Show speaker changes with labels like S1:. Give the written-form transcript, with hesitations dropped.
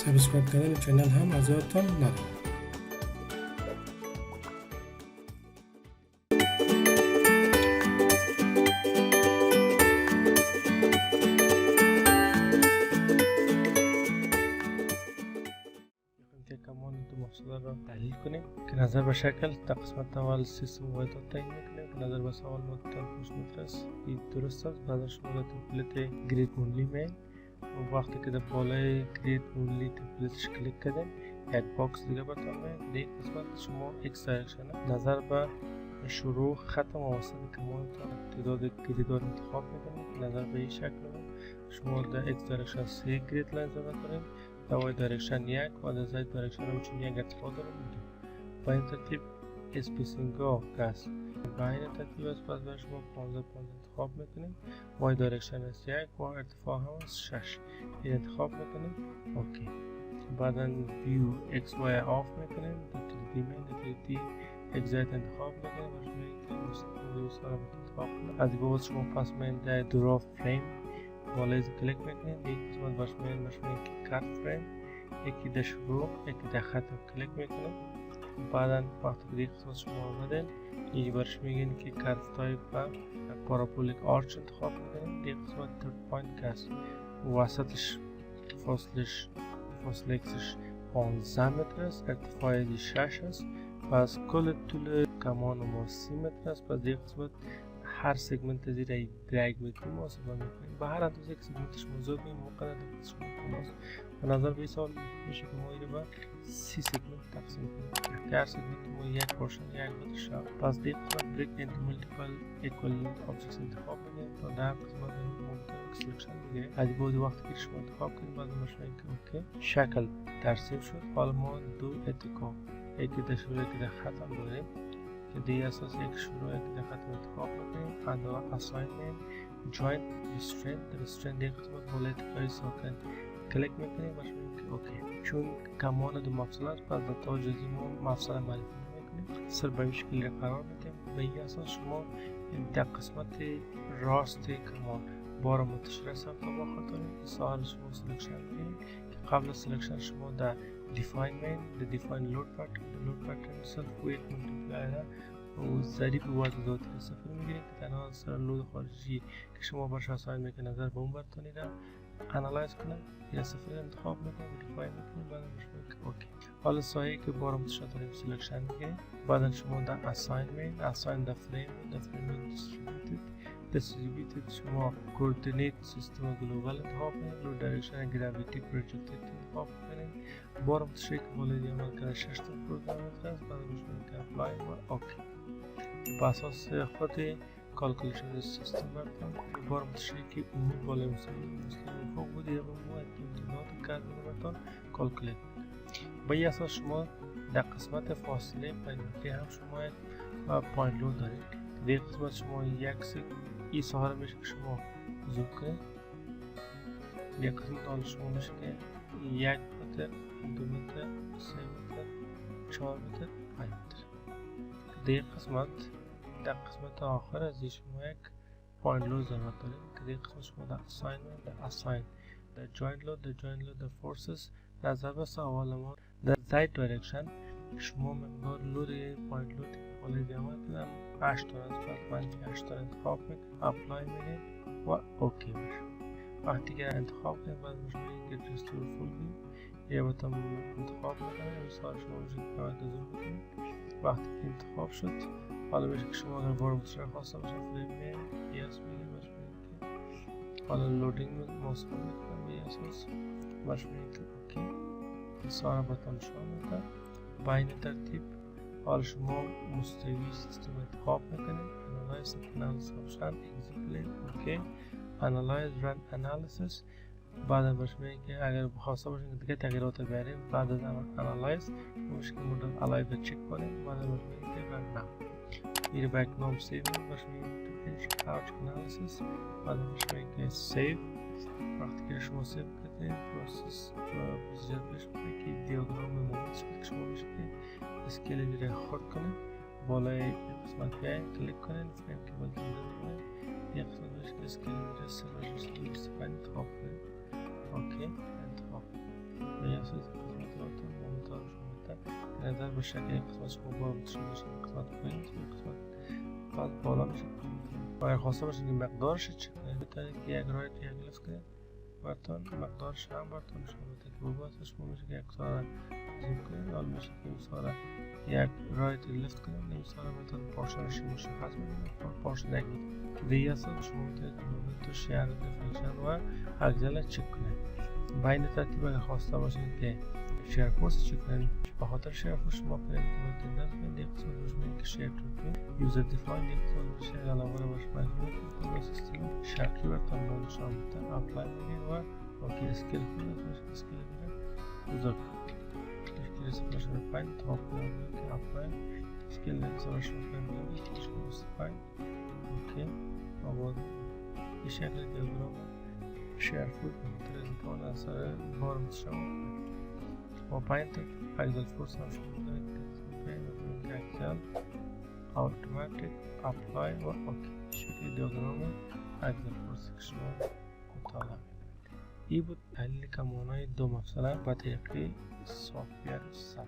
S1: سابسکرایب کردن چینل هم از یادتان نره. کمان دو مفصل را تحلیل کنیم که نظر به شکل در قسمت اول سیستم واحدات تعیین میکنیم که نظر به سوال مدت خوشنطر است. این درست است. بعد شما در تمپلیت گرید اونلی میل و وقتی که در بالای گرید اونلی تمپلیتش کلیک کردیم یک باکس دیگه براتون میاد. در قسمت شما ایکس دایرکشن نظر به شروع ختم و وسط کمان تعداد گرید رو انتخاب میکنیم. نظر به این شکل شما در ایکس دایرکشن 3 گرید لاین ضرورت داریم، در وای دایرکشن 1 و در زد دایرکشن هم چون یک ارتفاع داریم. با این ترتیب اسپیسینگ ها که است با این ترتیب است. پس برای شما 15 انتخاب میکنیم. وای دایرکشن است 1 و ارتفاع هم است 6. این انتخاب میکنیم. اوکی. بعدا ویو ایکس وای آف میکنیم. در 3D مین در 3D اگزایت انتخاب میکنیم. برای شما این که مستقیم انتخاب کنیم. از این بابت شما پس من در درا فریم بالای کلیک میکنید. یک قسمت باش میگن که کات فریم، یکی در شروع یکی در ختم کلیک میکنید. بعدا وقتی که یک قسمت شما آمدین این برش میگن که کات تایپ و پارابولیک آرچ انتخاب میکنید. یک قسمت ترد پوینت که است وسطش فاصله اکسش 15 متر است، ارتفاع 6 است. پس کل طول کمان ما 30 متر است. پس یک قسمت هر سگمنت زیر درگ میکنیم و محاسبه میکنیم. به هر اندازه که سگمنتش موضوع بیم مقدر در شما کناست. به نظر به سوال میشه که ما ایره با 30 سگمنت تقسیم کنیم که هر سگمنت ما یک پورشن یک بوده شد. پس دیگه قسمت بریک انتو ملتیپل ایکوالنت آبجکتس انتخاب میکنیم تا در قسمت ممکن سلکشن بگیریم. از این وقتی که شما انتخاب کنیم بعد مشاهده که اوکی شکل ترسیم شد. حالا ما دو اتکا یکی در شروع یکی در ختم داریم که دیگه اساس یک شروع یک در ختم انتخاب میکنیم. اندازه اساینمنت جوینت رسترین دیگه قسمت بالای اتکای ساکن کلیک میکنیم و شما اوکی. چون کمان دو مفصل است پس در تا جزئی ما مفصل معرفی میکنیم. سر به این شکل قرار میدیم. به این اساس شما در قسمت راست کمان بار منتشر سمت با خاطر این ساحل شما سلکشن میکنیم که قبل سلکشن شما در define main the define load pattern itself weight multiplier و ضریب وزن ذاتی صفر میگیریم که تنها اثر لود خارجی که شما باش اساین میکنید نظر به اون برتونید انالایز کنه یا صفر انتخاب میکنید دیفاین میکنید. بعد شما اوکی. حالا سایه که بار منتشر داریم سلکشن میگیریم. بعد شما در اساین مین اساین در فریم distributed شما کوردینیت سیستم گلوبال انتخاب کنید. لو دایرکشن گراویتی پروجکتد انتخاب کنید. بار منتشر که بالای عمل کرده 6 تا پارامتر است. بعد روش که اپلای و اوکی. به اساس خود کالکولیشن سیستم برتون بار منتشر که اون بالای مستقیم فوق بودی یا باید امتداد کرد براتون کالکولیت. با این اساس شما در قسمت فاصله پیداکتی هم شما یک پوینت لود دارید. در قسمت شما یک این ساحل میشه که شما زوم کنید. یک قسمت حال شما میشه که 1 متر 2 متر 3 متر 4 متر 5 متر. در قسمت آخر از شما یک پوینت لود ضرورت دارید که در قسمت شما در اساینمنت در اساین در جوینت لود در فورسز در ضرب سوال ما در زید دایرکشن شما مقدار لود پوینت لود بالای عمل کردن 8 تا از بعد 8 تا انتخاب میکنید اپلای میکنید و اوکی میشه. وقتی که انتخاب کنید بعد شما گیت ریستور فول بیم یه باتم انتخاب میکنید مثال شما میشه که باید زوم میکنید. وقتی که انتخاب شد حالا میشه که شما اگر بار متشر خواسته باشه فریم میگید یس میگید باشه که حالا لودینگ محاسبه میکنم به اساس باشه میگید که اوکی سارا باتم شما میکنم. با این ترتیب حالا شما مستوی سیستم انتخاب میکنید. Analyze Analysis option Execute اوکی Analyze Run Analysis. بعد باش میگه که اگر خواسته باشین دیگه تغییرات بیاریم بعد از Analyze مشکل مدل علایق چک کنیم. بعد باش میگه که Run Now میره بک نام سیو باش میگه تو فینیش کارچ انالیسیس. بعد باش میگه که سیو. وقتی که شما سیو کردین پروسس پروسیجر پیش میره که دیاگرام مومنت که شما میشه که اسکیل دیره خورد کنه بالای قسمت بیاین کلیک کنین فریم که بلتون کنین یک قسمت باشه که اسکیل دیره سرور انتخاب کنین اوکی انتخاب به یه نظر باشه که یک قسمتش خوب بالا منتشر باشه، یک قسمت پایین، یک قسمت بالا میشه. و اگر خواسته باشید که مقدارش چه کنید، بهتره که یک رایت یک لفت کنید براتون مقدارش هم براتون نشون بده که بگو هستش. میشه که یک ساره زوم کنید، حال میشه که این ساره یک رایت لفت کنید، این ساره براتون پارشنش مشخص میکنید. پارشن یک دیگه هست شما میتونید تو شیر دفنیشن و اگزل چک کنید. بین ترتیب اگر خواسته باشید که شیر فورس چک کنید، به خاطر شیر فورس شما کنید که باید دست کنید یک قسمت روش میگه که شیر کنید یوزر دیفاین یک قسمت روش شیر علاوه رو باش مجموعه کنید و سیستم شرکی براتون نشان میده. اپلای میگید و اوکی اسکیل کنید، اسکیل میگید بزرگ اسکیل سپرش رو پایین تا کنید که اپلای اسکیل سپرش رو پایین میگید اسکیل پایین اوکی. آباد این شکل دیاگرام شیر فورس به خاطر امکان اثر بار متشابه و پایین تا اگزل فورس هم شما دارید که اگزل automatic apply و اوکی. شکل دیاگرام اگزل فورس که شما مطالعه. این بود تحلیل کمانهای دو مفصله با طریقه سافت ویر سر.